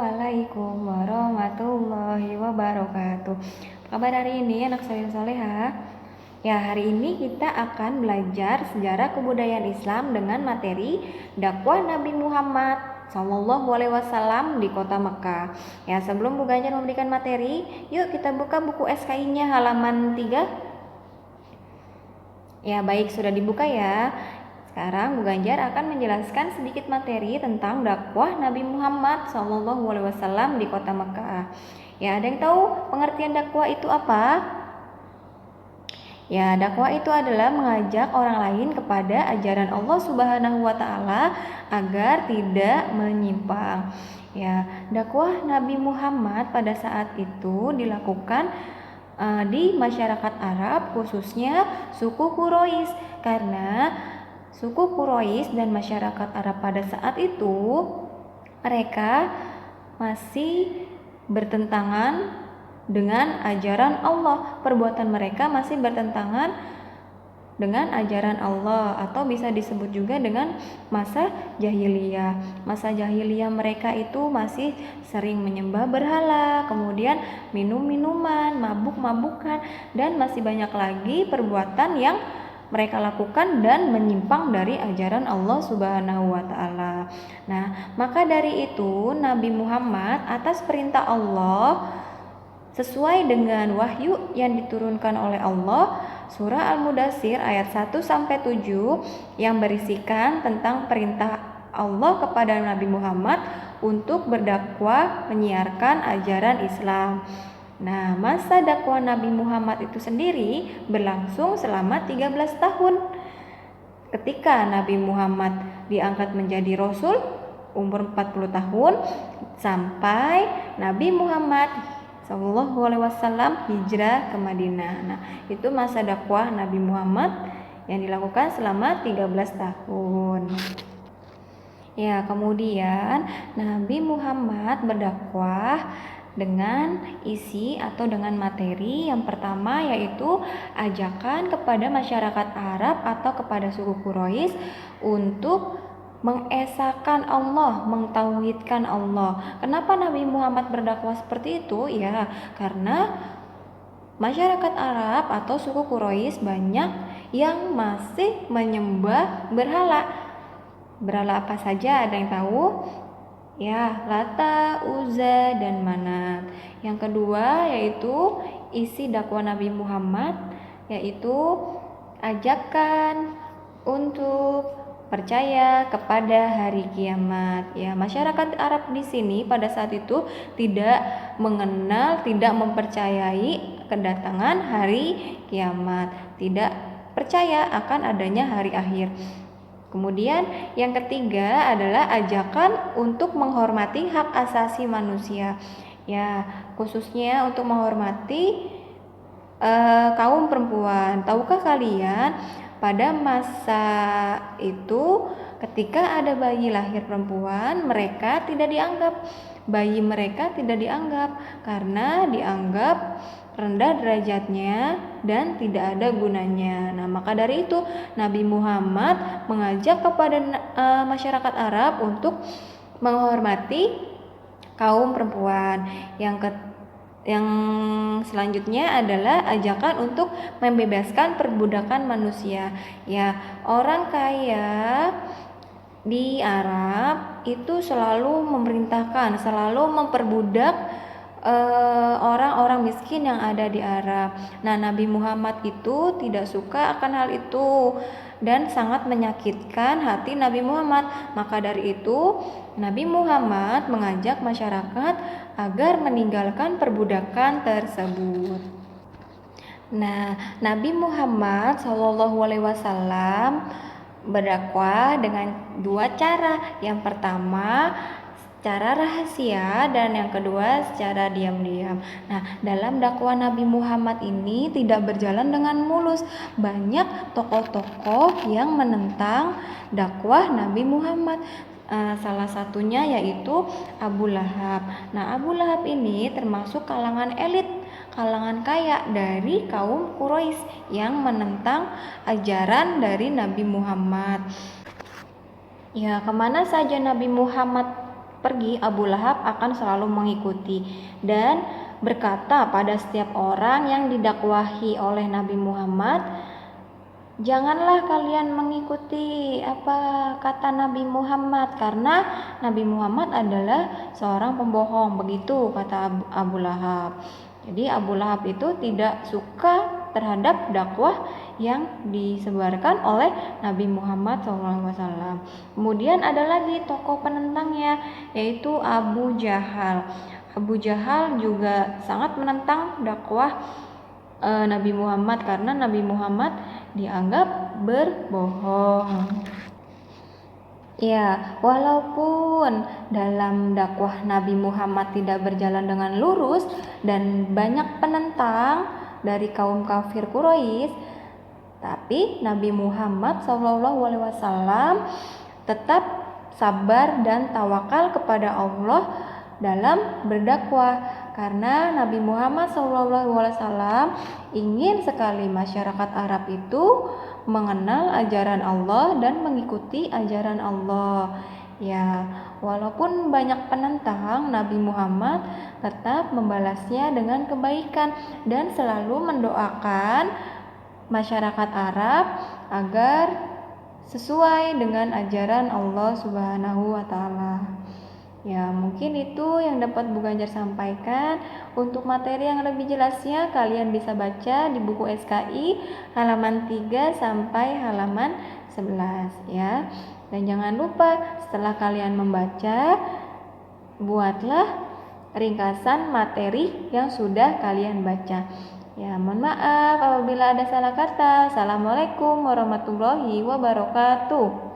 Assalamualaikum warahmatullahi wabarakatuh. Apa kabar hari ini anak soleh-soleha? Ya, hari ini kita akan belajar sejarah kebudayaan Islam dengan materi dakwah Nabi Muhammad Sallallahu Alaihi Wasallam di kota Mekah. Ya, sebelum Bu Ganjar memberikan materi, yuk kita buka buku SKI-nya halaman 3. Ya, baik, sudah dibuka ya. Sekarang Bu Ganjar akan menjelaskan sedikit materi tentang dakwah Nabi Muhammad SAW di kota Mekah. Ya, ada yang tahu pengertian dakwah itu apa? Ya, dakwah itu adalah mengajak orang lain kepada ajaran Allah Subhanahu wa taala agar tidak menyimpang. Ya, dakwah Nabi Muhammad pada saat itu dilakukan di masyarakat Arab, khususnya suku Quraisy, karena suku Quraisy dan masyarakat Arab pada saat itu mereka masih bertentangan dengan ajaran Allah. Perbuatan mereka masih bertentangan dengan ajaran Allah, atau bisa disebut juga dengan masa jahiliyah. Masa jahiliyah mereka itu masih sering menyembah berhala, kemudian minum-minuman, mabuk-mabukan, dan masih banyak lagi perbuatan yang mereka lakukan dan menyimpang dari ajaran Allah Subhanahu wa taala. Nah, maka dari itu Nabi Muhammad atas perintah Allah sesuai dengan wahyu yang diturunkan oleh Allah, surah Al-Mudatsir ayat 1 sampai 7 yang berisikan tentang perintah Allah kepada Nabi Muhammad untuk berdakwah menyiarkan ajaran Islam. Nah, masa dakwah Nabi Muhammad itu sendiri berlangsung selama 13 tahun. Ketika Nabi Muhammad diangkat menjadi Rasul umur 40 tahun sampai Nabi Muhammad Sallallahu Alaihi Wasallam hijrah ke Madinah. Nah, itu masa dakwah Nabi Muhammad yang dilakukan selama 13 tahun. Ya, kemudian Nabi Muhammad berdakwah dengan isi atau dengan materi yang pertama, yaitu ajakan kepada masyarakat Arab atau kepada suku Quraisy untuk mengesahkan Allah, mentauhidkan Allah. Kenapa Nabi Muhammad berdakwah seperti itu? Ya, karena masyarakat Arab atau suku Quraisy banyak yang masih menyembah berhala. Berhala apa saja, ada yang tahu? Ya, Lata, Uzza, dan Manat. Yang kedua yaitu isi dakwah Nabi Muhammad, yaitu ajakan untuk percaya kepada hari kiamat. Ya, masyarakat Arab di sini pada saat itu tidak mengenal, tidak mempercayai kedatangan hari kiamat, tidak percaya akan adanya hari akhir. Kemudian yang ketiga adalah ajakan untuk menghormati hak asasi manusia. Ya, khususnya untuk menghormati kaum perempuan. Tahukah kalian pada masa itu ketika ada bayi lahir perempuan, mereka tidak dianggap, bayi mereka tidak dianggap karena dianggap rendah derajatnya dan tidak ada gunanya. Nah, maka dari itu Nabi Muhammad mengajak kepada masyarakat Arab untuk menghormati kaum perempuan. Yang selanjutnya adalah ajakan untuk membebaskan perbudakan manusia. Ya, orang kaya di Arab itu selalu memerintahkan, selalu memperbudak orang-orang miskin yang ada di Arab. Nah, Nabi Muhammad itu tidak suka akan hal itu dan sangat menyakitkan hati Nabi Muhammad. Maka dari itu Nabi Muhammad mengajak masyarakat agar meninggalkan perbudakan tersebut. Nah, Nabi Muhammad SAW berdakwah dengan dua cara. Yang pertama secara rahasia dan yang kedua secara diam-diam. Nah, dalam dakwah Nabi Muhammad ini tidak berjalan dengan mulus. Banyak tokoh-tokoh yang menentang dakwah Nabi Muhammad. Salah satunya yaitu Abu Lahab. Nah, Abu Lahab ini termasuk kalangan elit, kalangan kaya dari kaum Quraisy yang menentang ajaran dari Nabi Muhammad. Ya, kemana saja Nabi Muhammad pergi, Abu Lahab akan selalu mengikuti dan berkata pada setiap orang yang didakwahi oleh Nabi Muhammad, janganlah kalian mengikuti apa kata Nabi Muhammad, karena Nabi Muhammad adalah seorang pembohong, begitu kata Abu Lahab. Jadi Abu Lahab itu tidak suka terhadap dakwah yang disebarkan oleh Nabi Muhammad SAW. Kemudian ada lagi tokoh penentangnya, yaitu Abu Jahal. Abu Jahal juga sangat menentang dakwah Nabi Muhammad karena Nabi Muhammad dianggap berbohong. Ya, walaupun dalam dakwah Nabi Muhammad tidak berjalan dengan lurus dan banyak penentang dari kaum kafir Quraisy, tapi Nabi Muhammad SAW tetap sabar dan tawakal kepada Allah dalam berdakwah, karena Nabi Muhammad SAW ingin sekali masyarakat Arab itu mengenal ajaran Allah dan mengikuti ajaran Allah. Ya, walaupun banyak penentang, Nabi Muhammad tetap membalasnya dengan kebaikan dan selalu mendoakan masyarakat Arab agar sesuai dengan ajaran Allah Subhanahu wa Ta'ala. Ya, mungkin itu yang dapat Bu Ganjar sampaikan. Untuk materi yang lebih jelasnya kalian bisa baca di buku SKI halaman 3 sampai halaman 11 ya. Dan jangan lupa setelah kalian membaca, buatlah ringkasan materi yang sudah kalian baca. Ya, mohon maaf apabila ada salah kata. Assalamualaikum warahmatullahi wabarakatuh.